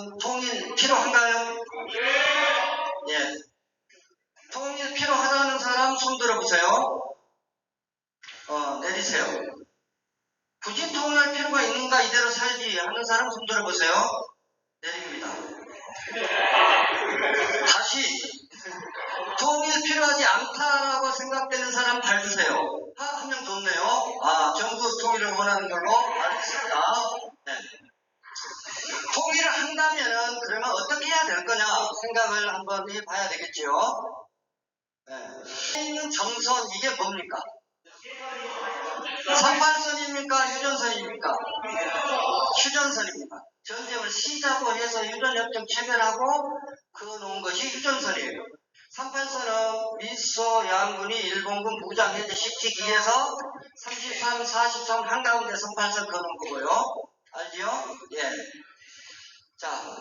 여러분, 통일 필요한가요? 예. 통일 필요하다는 사람 손 들어보세요. 내리세요. 굳이 통일할 필요가 있는가, 이대로 살지 하는 사람 손 들어보세요. 내립니다. 다시 통일 필요하지 않다라고 생각되는 사람 발 주세요. 한 명 좋네요. 전부 통일을 원하는 걸로 알겠습니다. 네. 통일을 한다면은 그러면 어떻게 해야 될 거냐 생각을 한번 해봐야 되겠죠. 네. 있는 정선 이게 뭡니까? 38선입니까? 휴전선입니까? 휴전선입니다. 전쟁을 시작으로 해서 휴전협정 체결하고 그어놓은 것이 휴전선이에요. 38선은 미소 양군이 일본군 무장 해제시키기 위해서 33, 43 한가운데 38선 그어놓은 거고요. 알지요? 예. 자,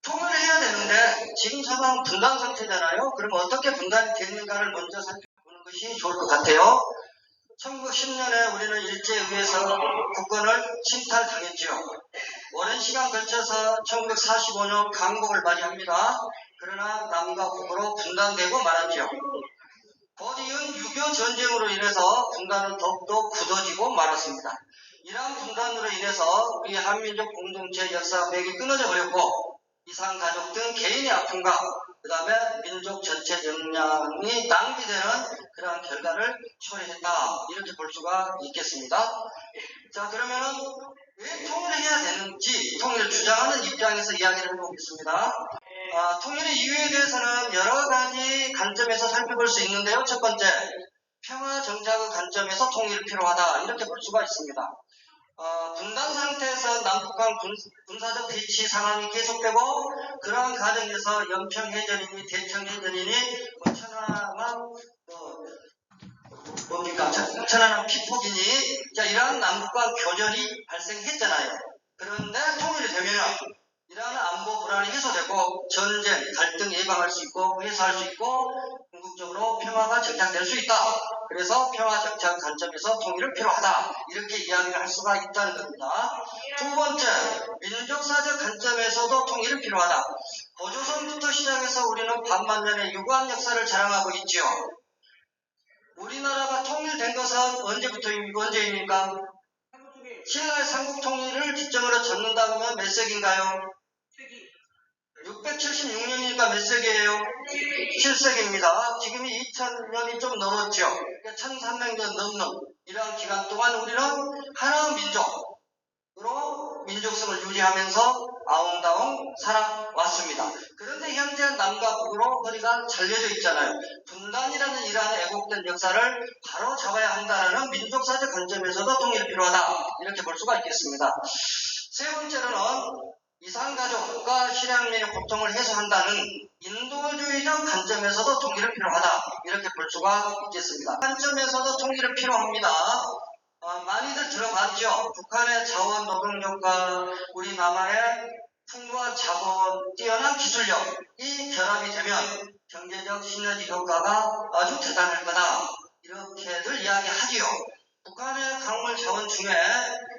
통일을 해야 되는데 지금 상황은 분단 상태잖아요. 그러면 어떻게 분단이 되는가를 먼저 살펴보는 것이 좋을 것 같아요. 1910년에 우리는 일제의회에서 국권을 침탈당했죠. 오랜 시간 걸쳐서 1945년 강복을 맞이합니다. 그러나 남과 북으로 분단되고 말았죠. 곧 이은 6.25 전쟁으로 인해서 분단은 더욱더 굳어지고 말았습니다. 이러한 분단으로 인해서 우리 한민족 공동체 역사 맥이 끊어져 버렸고 이산가족 등 개인의 아픔과 그 다음에 민족 전체 역량이 낭비되는 그러한 결과를 초래했다. 이렇게 볼 수가 있겠습니다. 자, 그러면은 왜 통일을 해야 되는지 통일을 주장하는 입장에서 이야기를 해보겠습니다. 통일의 이유에 대해서는 여러 가지 관점에서 살펴볼 수 있는데요. 첫 번째, 평화 정착의 관점에서 통일이 필요하다. 이렇게 볼 수가 있습니다. 분단 상태에서 남북한 군사적 대치 상황이 계속되고 그러한 과정에서 연평해전이니 대청해전이니 천안함 천안함 피폭이니 이러한 남북과 교전이 발생했잖아요. 그런데 통일이 되면 이러한 안보 불안이 해소되고 전쟁, 갈등 예방할 수 있고 해소할 수 있고 궁극적으로 평화가 정착될 수 있다. 그래서 평화 정착 관점에서 통일은 필요하다. 이렇게 이야기를 할 수가 있다는 겁니다. 두 번째, 민족사적 관점에서도 통일은 필요하다. 고조선부터 시작해서 우리는 반만년의 유구한 역사를 자랑하고 있죠. 우리나라가 통일된 것은 언제입니까? 신라의 삼국 통일을 기점으로 잡는다고 하면 몇 세기인가요? 676년이니까 몇 세기예요? 7세기입니다. 지금이 2000년이 좀 넘었죠. 그러니까 1300년 넘는 이러한 기간 동안 우리는 하나의 민족으로 민족성을 유지하면서 아웅다웅 살아왔습니다. 그런데 현재 남과 북으로 거리가 잘려져 있잖아요. 분단이라는 이러한 애곡된 역사를 바로 잡아야 한다는 민족사적 관점에서도 통일이 필요하다. 이렇게 볼 수가 있겠습니다. 세 번째로는 이산가족과 실향민의 고통을 해소한다는 인도주의적 관점에서도 통일이 필요하다. 이렇게 볼 수가 있겠습니다. 관점에서도 통일이 필요합니다. 많이들 들어봤죠. 북한의 자원 노동력과 우리 남한의 풍부한 자본, 뛰어난 기술력이 결합이 되면 경제적 시너지 효과가 아주 대단할 거다. 이렇게들 이야기하지요. 북한의 광물 자원 중에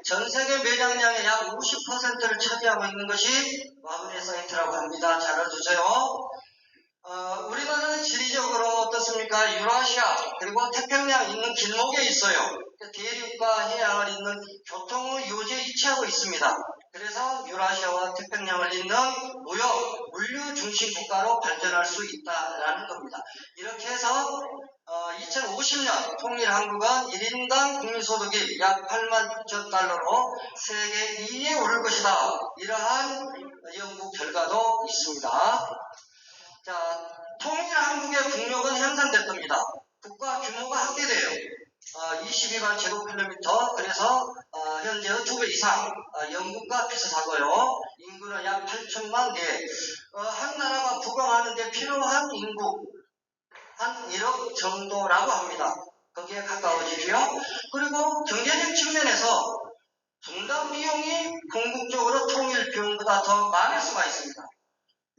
전 세계 매장량의 약 50%를 차지하고 있는 것이 와그네 사이트라고 합니다. 잘 알아두세요. 우리나라는 지리적으로 어떻습니까? 유라시아 그리고 태평양 있는 길목에 있어요. 대륙과 해양을 잇는 교통의 요지에 위치하고 있습니다. 그래서 유라시아와 태평양을 잇는 무역, 물류 중심 국가로 발전할 수 있다라는 겁니다. 이렇게 해서 2050년 통일 한국은 1인당 국민소득이 약 86,000달러로 세계 2위에 오를 것이다. 이러한 연구 결과도 있습니다. 자, 통일 한국의 국력은 향상될 겁니다. 국가 규모가 확대돼요. 22만 제곱킬로미터, 그래서 현재의 2배 이상, 영국과 비슷하고요. 인구는 약 8천만 개. 한 나라가 부강하는 데 필요한 인구 한 1억 정도라고 합니다. 거기에 가까워지죠. 그리고 경제적 측면에서 분담 비용이 궁극적으로 통일 비용보다 더 많을 수가 있습니다.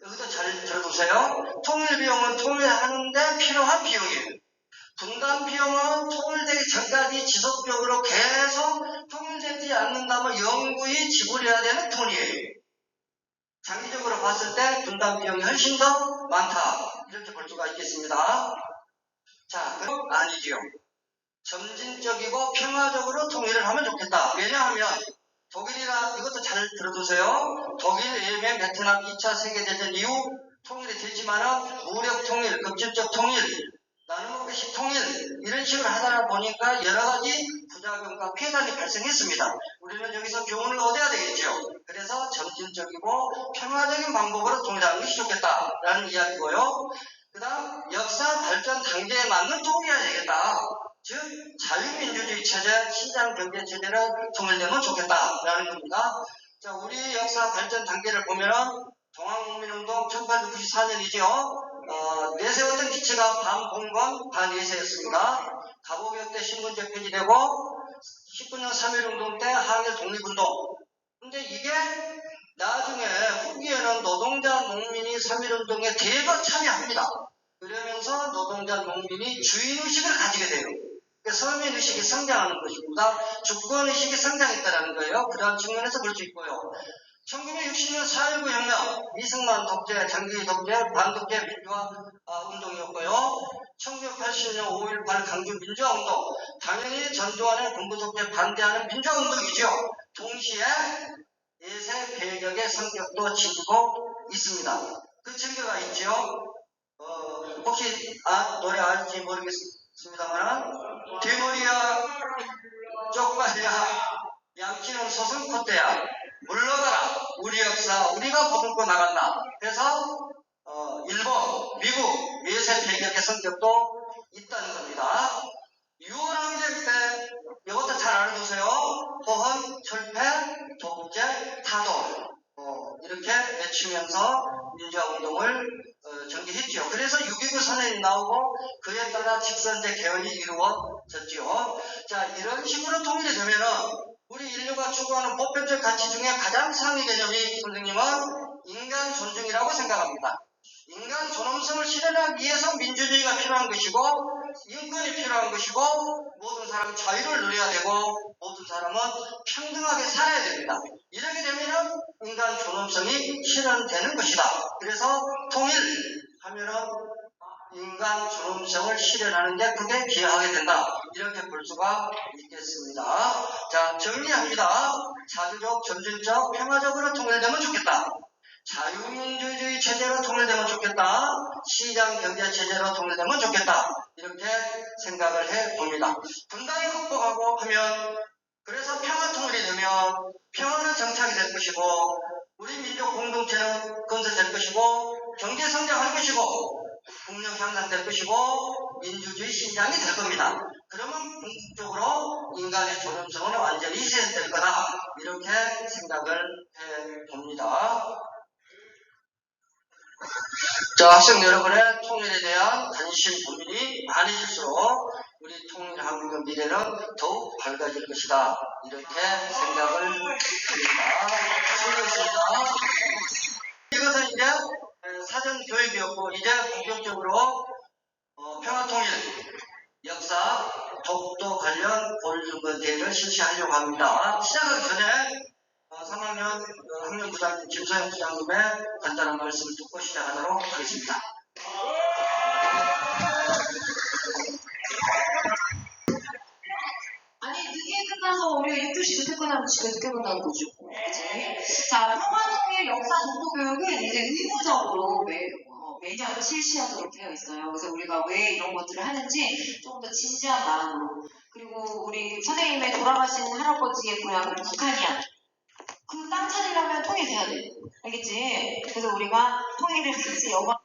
여기도 잘 들어보세요. 통일 비용은 통일하는데 필요한 비용이에요. 분담 비용은 통일되기 전까지 지속적으로 계속 통일되지 않는다면 영구히 지불해야 되는 돈이에요. 장기적 통계적으로 봤을 때 분담 비용이 훨씬 더 많다. 이렇게 볼 수가 있겠습니다. 자, 그럼 아니지요. 점진적이고 평화적으로 통일을 하면 좋겠다. 왜냐하면 독일이나 이것도 잘 들어두세요. 독일, 예멘, 베트남 2차 세계대전 이후 통일이 되지만은 무력 통일, 급진적 통일, 나눔의식 통일 이런 식으로 하다 보니까 여러 가지 부작용과 폐단이 발생했습니다. 우리는 여기서 교훈을 얻어야 되겠죠. 그래서 점진적이고 평화적인 방법으로 통일하는 것이 좋겠다라는 이야기고요. 그 다음 역사 발전 단계에 맞는 통일해야 되겠다. 즉 자유민주주의 체제, 시장 경제 체제를 통일되면 좋겠다라는 겁니다. 자, 우리 역사 발전 단계를 보면은 동학국민운동 1894년이죠. 내세웠던 기체가 반봉건 반예세였습니다. 갑오개혁 때 신분제 폐지되고 19년 3.1운동 때 항일 독립운동. 근데 이게 나중에 후기에는 노동자 농민이 3.1운동에 대거 참여합니다. 그러면서 노동자 농민이 주인의식을 가지게 돼요. 서민의식이 성장하는 것입니다. 주권의식이 성장했다는 거예요. 그런 측면에서 볼 수 있고요. 1960년 4.19 혁명, 이승만 독재, 장기 독재, 반독재 민주화 운동이었고요. 1980년 5.18 강주 민주화 운동, 당연히 전두환의 군부 독재 반대하는 민주화 운동이죠. 동시에 예세 배격의 성격도 지니고 있습니다. 그 증거가 있죠. 혹시 노래 알지 모르겠습니다만 뒤머리야 쪽발이야 양키는 소승 콧대야 물러가라 우리 역사 우리가 보듬고 나간다. 그래서 일본, 미국 예세 배격의 성격도 있다는 겁니다. 6월 항쟁 때 이것도 잘 알아두세요. 호헌, 철폐, 독재, 타도 이렇게 외치면서 민주화운동을 전개했죠. 그래서 6.29 선언이 나오고 그에 따라 직선제 개헌이 이루어졌죠. 자, 이런 식으로 통일이 되면은 우리 인류가 추구하는 보편적 가치 중에 가장 상위 개념이 선생님은 인간 존중이라고 생각합니다. 인간 존엄성을 실현하기 위해서 민주주의가 필요한 것이고 인권이 필요한 것이고 모든 사람은 자유를 누려야 되고 모든 사람은 평등하게 살아야 됩니다. 이렇게 되면 인간 존엄성이 실현되는 것이다. 그래서 통일하면은 인간 존엄성을 실현하는데 그게 기여하게 된다. 이렇게 볼 수가 있겠습니다. 자, 정리합니다. 자주적, 점진적, 평화적으로 통일되면 좋겠다. 자유민주주의 체제로 통일되면 좋겠다. 시장 경제 체제로 통일되면 좋겠다. 이렇게 생각을 해봅니다. 분단이 극복하고 하면 그래서 평화 통일이 되면 평화는 정착이 될 것이고 우리 민족 공동체는 건설될 것이고 경제 성장할 것이고 국력 향상될 것이고 민주주의 시장이 될 겁니다. 그러면 궁극적으로 인간의 존엄성은 완전히 실현될 거다. 이렇게 생각을 해봅니다. 자, 학생 여러분의 통일에 대한 관심, 고민이 많아질수록 우리 통일한국의 미래는 더욱 밝아질 것이다. 이렇게 생각을 합니다. 수고했습니다. 이것은 이제 사전 교육이었고 이제 본격적으로 평화통일 역사 독도 관련 교육대회를 실시하려고 합니다. 시작하기 전에 3학년 학년 부장님 김소영 부장님의 간단한 말씀을 듣고 시작하도록 하겠습니다. 아니 늦게 끝나서 우리가 12시부터 퇴근하면 집에 늦게 끝나는 거죠. 그치? 자, 평화통일 역사 독도교육은 이제 의무적으로 매년 실시하도록 되어 있어요. 그래서 우리가 왜 이런 것들을 하는지 조금 더 진지한 마음으로. 그리고 우리 선생님의 돌아가신 할아버지의 고향은 북한이야. 그 땅 찾으려면 통일돼야 돼. 알겠지? 그래서 우리가 통일을 같이 영화